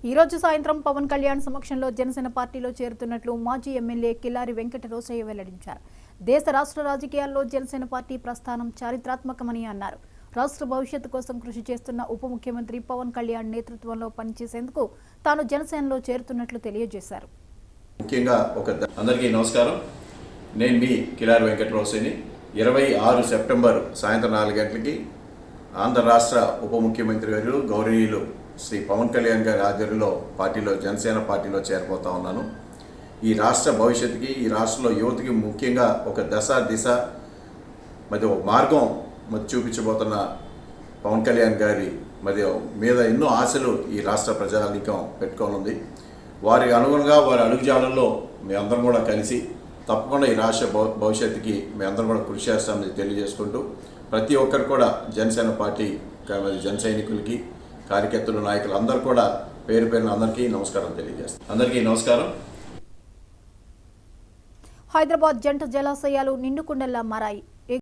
ఈ రోజు సాయంత్రం పవన్ కళ్యాణ్ సమక్షంలో జనసేన పార్టీలో చేరుతున్నట్లు మాజీ ఎమ్మెల్యే కిలారి వెంకట రోసయ్య వెల్లడించారు. దేశ రాష్ట్ర రాజకీయాల్లో జనసేన పార్టీ ప్రస్థానం చారిత్రాత్మకమని అన్నారు. రాష్ట్ర భవిష్యత్తు కోసం కృషి చేస్తున్న ఉప ముఖ్యమంత్రి పవన్ కళ్యాణ్ నేతృత్వంలో పనిచేసేందుకు తాను జనసేనలో చేరుతున్నట్లు తెలియజేశారు. ముఖ్యంగా అందరికీ నమస్కారం. నేను మీ కిలారి వెంకట రోసయ్యని 26 సెప్టెంబర్ సాయంత్రం 4 గంటలకి ఆంధ్ర రాష్ట్ర ఉప ముఖ్యమంత్రి గారు గౌరవనీయులు శ్రీ పవన్ కళ్యాణ్ గారి ఆధ్వర్యంలో పార్టీలో జనసేన పార్టీలో చేరిపోతా ఉన్నాను. ఈ రాష్ట్ర భవిష్యత్తుకి, ఈ రాష్ట్రంలో యువతకి ముఖ్యంగా ఒక దిశ మరి ఒక మార్గం చూపించబోతున్న పవన్ కళ్యాణ్ గారి మీద ఎన్నో ఆశలు ఈ రాష్ట్ర ప్రజానీకం పెట్టుకొని ఉంది. వారి అనుగుణంగా వారి అడుగుజాడల్లో మేమందరం కూడా కలిసి తప్పకుండా ఈ రాష్ట్ర భవిష్యత్తుకి మేమందరం కూడా కృషి చేస్తామని తెలియజేసుకుంటూ ప్రతి ఒక్కరు కూడా జనసేన పార్టీ జన సైనికులకి, కార్యకర్తలు, నాయకులు అందరూ కూడా పేరు పేరున అందరికీ నమస్కారం తెలియజేస్తాం. అందరికీ నమస్కారం. హైదరాబాద్ జంట జలాశయాలు నిండుకుండల్లా మారాయి.